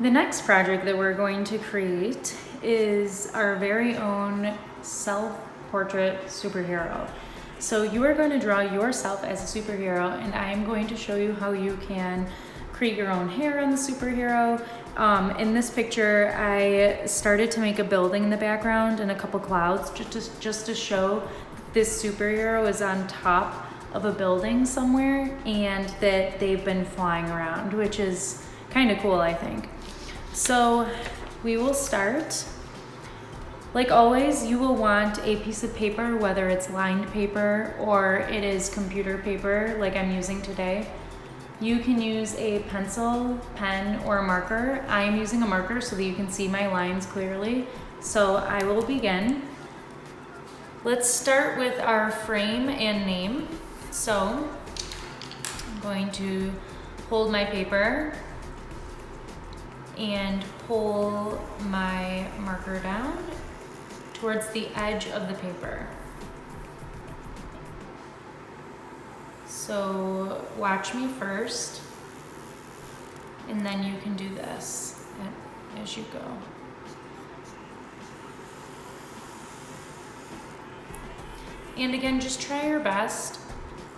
The next project that we're going to create is our very own self-portrait superhero. So you are going to draw yourself as a superhero, and I am going to show you how you can create your own hair on the superhero. In this picture, I started to make a building in the background and a couple clouds just to show this superhero is on top of a building somewhere and that they've been flying around, which is kind of cool, I think. So we will start. Like always, you will want a piece of paper, whether it's lined paper or it is computer paper like I'm using today. You can use a pencil, pen, or a marker. I am using a marker so that you can see my lines clearly. So I will begin. Let's start with our frame and name. So I'm going to hold my paper and pull my marker down towards the edge of the paper. So watch me first, and then you can do this as you go. And again, just try your best.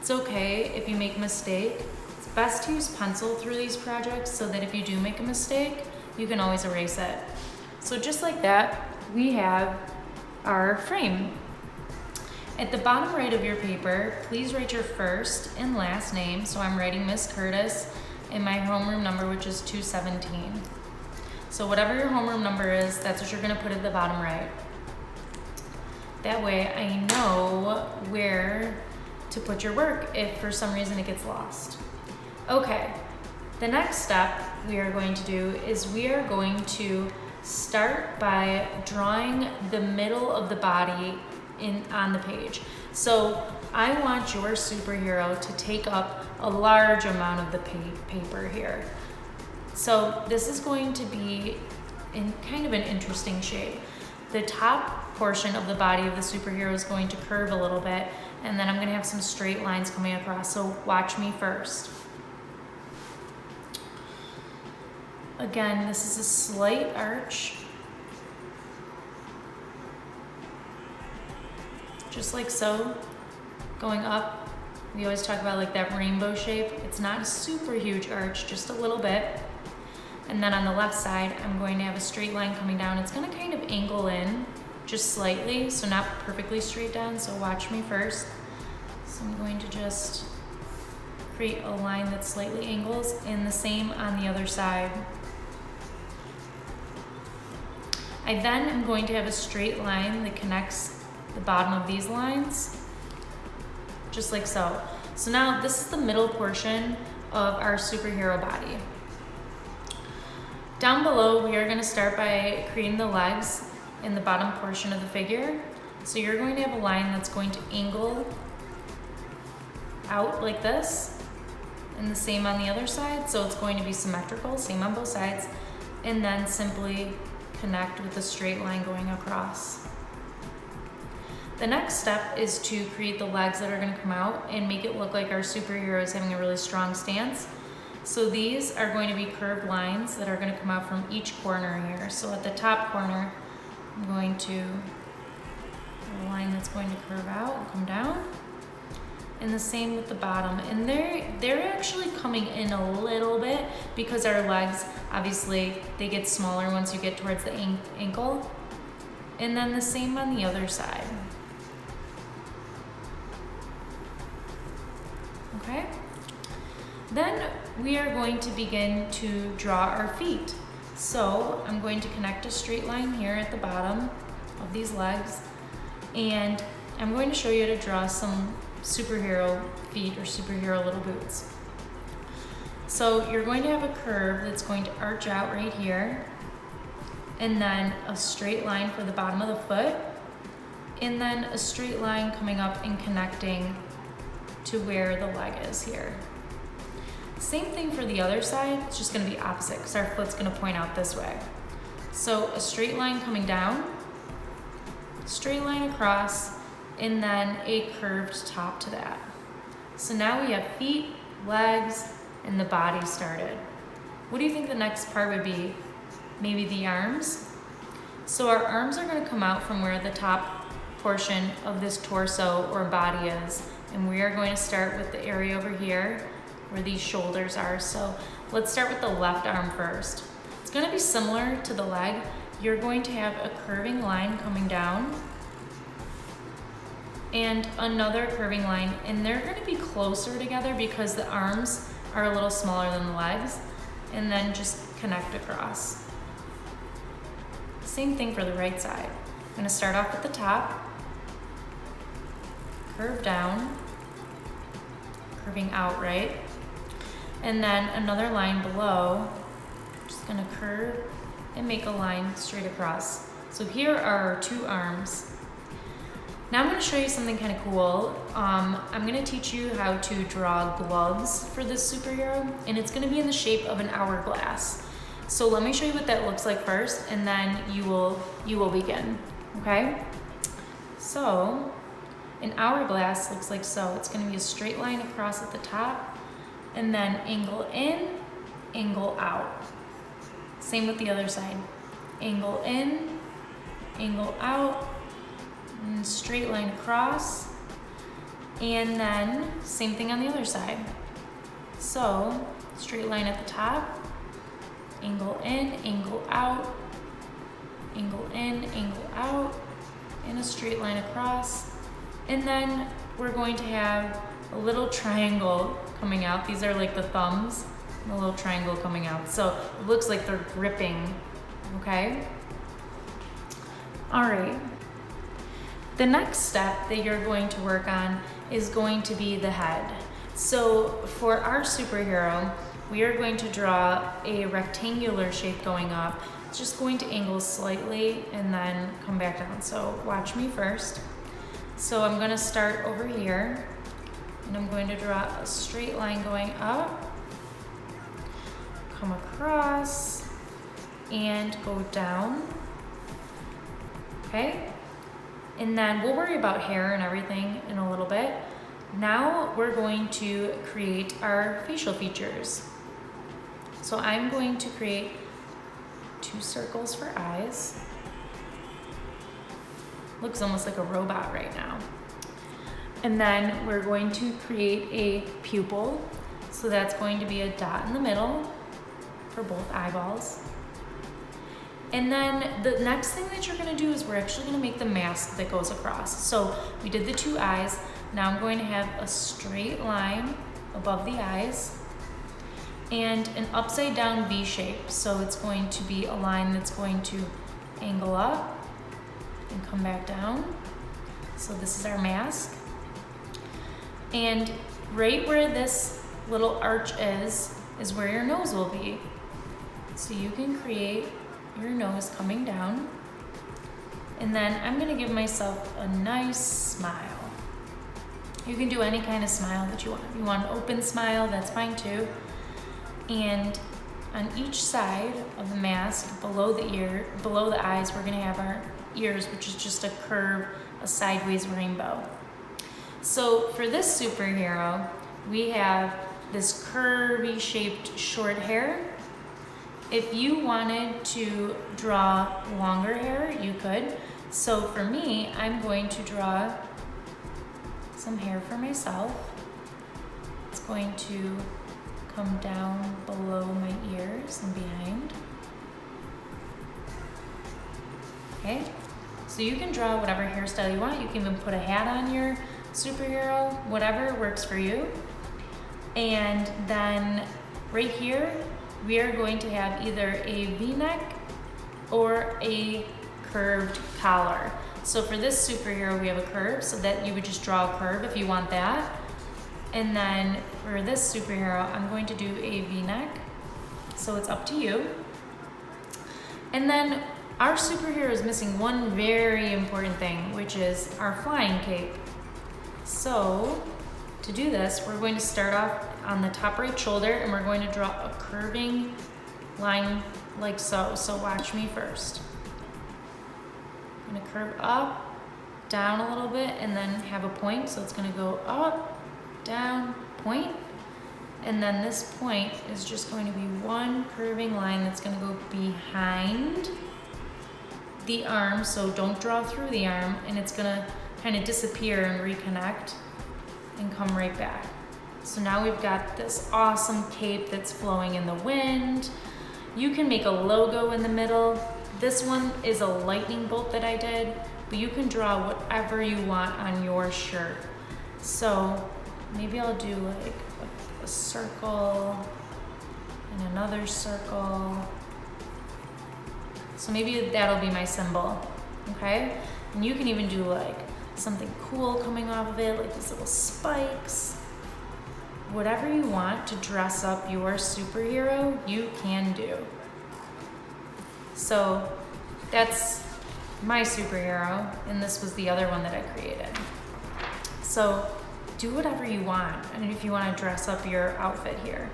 It's okay if you make a mistake. It's best to use pencil through these projects so that if you do make a mistake, you can always erase it. So just like that, we have our frame. At the bottom right of your paper, please write your first and last name. So I'm writing Miss Curtis and my homeroom number, which is 217. So whatever your homeroom number is, that's what you're gonna put at the bottom right. That way I know where to put your work if for some reason it gets lost. Okay, the next step we are going to do is we are going to start by drawing the middle of the body on the page. So I want your superhero to take up a large amount of the paper here. So this is going to be in kind of an interesting shape. The top portion of the body of the superhero is going to curve a little bit, and then I'm going to have some straight lines coming across. So watch me first. Again, this is a slight arch, just like so, going up. We always talk about like that rainbow shape. It's not a super huge arch, just a little bit. And then on the left side, I'm going to have a straight line coming down. It's going to kind of angle in just slightly, so not perfectly straight down. So watch me first. So I'm going to just create a line that slightly angles, and the same on the other side. I then am going to have a straight line that connects the bottom of these lines, just like so. So now this is the middle portion of our superhero body. Down below, we are going to start by creating the legs in the bottom portion of the figure. So you're going to have a line that's going to angle out like this, and the same on the other side. So it's going to be symmetrical, same on both sides, and then simply connect with a straight line going across. The next step is to create the legs that are going to come out and make it look like our superhero is having a really strong stance. So these are going to be curved lines that are going to come out from each corner here. So at the top corner, I'm going to have a line that's going to curve out and come down. And the same with the bottom. And they're actually coming in a little bit because our legs, obviously, they get smaller once you get towards the ankle. And then the same on the other side. Okay? Then we are going to begin to draw our feet. So I'm going to connect a straight line here at the bottom of these legs, and I'm going to show you how to draw some superhero feet or superhero little boots. So you're going to have a curve that's going to arch out right here, and then a straight line for the bottom of the foot, and then a straight line coming up and connecting to where the leg is here. Same thing for the other side, it's just going to be opposite because our foot's going to point out this way. So a straight line coming down, straight line across, and then a curved top to that. So now we have feet, legs, and the body started. What do you think the next part would be? Maybe the arms? So our arms are gonna come out from where the top portion of this torso or body is. And we are going to start with the area over here where these shoulders are. So let's start with the left arm first. It's gonna be similar to the leg. You're going to have a curving line coming down and another curving line, and they're gonna be closer together because the arms are a little smaller than the legs, and then just connect across. Same thing for the right side. I'm gonna start off at the top, curve down, curving out, right? And then another line below, just gonna curve and make a line straight across. So here are our two arms. Now I'm gonna show you something kind of cool. I'm gonna teach you how to draw gloves for this superhero, and it's gonna be in the shape of an hourglass. So let me show you what that looks like first, and then you will begin, okay? So an hourglass looks like so. It's gonna be a straight line across at the top, and then angle in, angle out. Same with the other side. Angle in, angle out, and straight line across, and then same thing on the other side. So straight line at the top, angle in, angle out, angle in, angle out, and a straight line across. And then we're going to have a little triangle coming out. These are like the thumbs, and a little triangle coming out. So it looks like they're gripping, okay? All right. The next step that you're going to work on is going to be the head. So for our superhero, we are going to draw a rectangular shape going up. It's just going to angle slightly and then come back down. So watch me first. So I'm gonna start over here, and I'm going to draw a straight line going up, come across, and go down, okay? And then we'll worry about hair and everything in a little bit. Now we're going to create our facial features. So I'm going to create 2 circles for eyes. Looks almost like a robot right now. And then we're going to create a pupil. So that's going to be a dot in the middle for both eyeballs. And then the next thing that you're gonna do is we're actually gonna make the mask that goes across. So we did the 2 eyes. Now I'm going to have a straight line above the eyes and an upside down V shape. So it's going to be a line that's going to angle up and come back down. So this is our mask. And right where this little arch is where your nose will be. So you can create your nose coming down. And then I'm gonna give myself a nice smile. You can do any kind of smile that you want. If you want an open smile, that's fine too. And on each side of the mask, below the eyes, we're gonna have our ears, which is just a curve, a sideways rainbow. So for this superhero, we have this curvy shaped short hair. If you wanted to draw longer hair, you could. So for me, I'm going to draw some hair for myself. It's going to come down below my ears and behind. Okay, so you can draw whatever hairstyle you want. You can even put a hat on your superhero, whatever works for you. And then right here, we are going to have either a V-neck or a curved collar. So for this superhero, we have a curve, so that you would just draw a curve if you want that. And then for this superhero, I'm going to do a V-neck, so it's up to you. And then our superhero is missing one very important thing, which is our flying cape. So to do this, we're going to start off on the top right shoulder, and we're going to draw a curving line like so. So watch me first. I'm gonna curve up, down a little bit, and then have a point. So it's gonna go up, down, point, And then this point is just going to be one curving line that's going to go behind the arm, so don't draw through the arm, and it's going to kind of disappear and reconnect and come right back. So now we've got this awesome cape that's flowing in the wind. You can make a logo in the middle. This one is a lightning bolt that I did, but you can draw whatever you want on your shirt. So maybe I'll do like a circle and another circle. So maybe that'll be my symbol, okay? And you can even do like something cool coming off of it, like these little spikes. Whatever you want to dress up your superhero, you can do. So that's my superhero, and this was the other one that I created. So do whatever you want, and if you want to dress up your outfit here.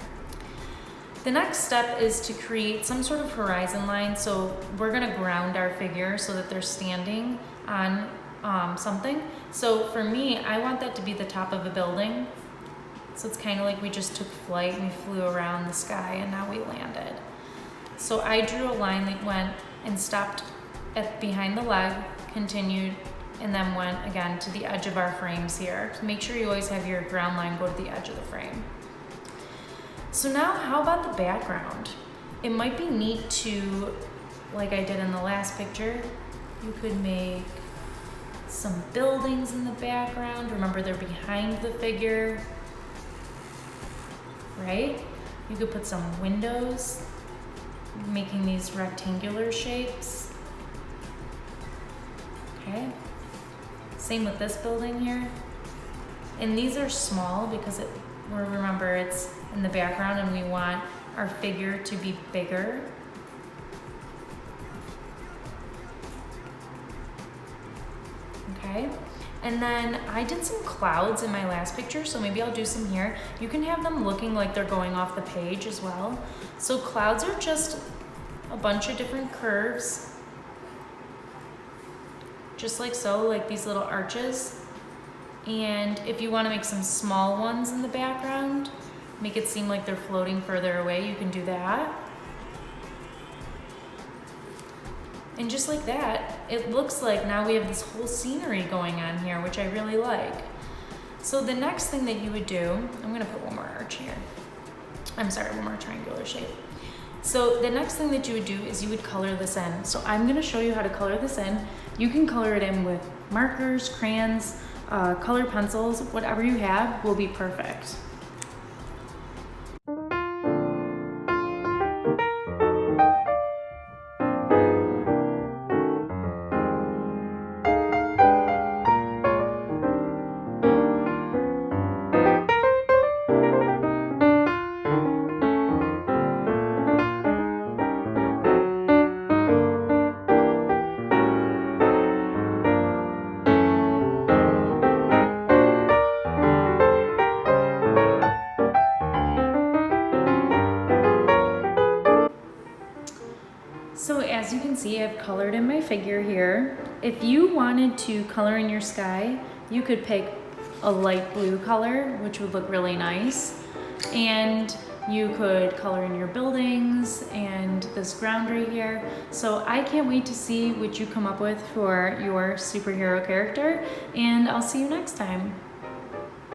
The next step is to create some sort of horizon line. So we're gonna ground our figure so that they're standing on something. So for me, I want that to be the top of a building. So it's kind of like we just took flight and we flew around the sky and now we landed. So I drew a line that went and stopped at behind the leg, continued, and then went again to the edge of our frames here. So make sure you always have your ground line go to the edge of the frame. So now how about the background? It might be neat to, like I did in the last picture, you could make some buildings in the background. Remember, they're behind the figure, right? You could put some windows, making these rectangular shapes. Okay. Same with this building here. And these are small because remember, it's in the background and we want our figure to be bigger. Okay. And then I did some clouds in my last picture, so maybe I'll do some here. You can have them looking like they're going off the page as well. So clouds are just a bunch of different curves, just like so, like these little arches. And if you want to make some small ones in the background, make it seem like they're floating further away, you can do that. And just like that, it looks like now we have this whole scenery going on here, which I really like. So the next thing that you would do, I'm gonna put one more arch here. I'm sorry, one more triangular shape. So the next thing that you would do is you would color this in. So I'm gonna show you how to color this in. You can color it in with markers, crayons, color pencils, whatever you have will be perfect. So as you can see, I've colored in my figure here. If you wanted to color in your sky, you could pick a light blue color, which would look really nice. And you could color in your buildings and this ground right here. So I can't wait to see what you come up with for your superhero character, and I'll see you next time.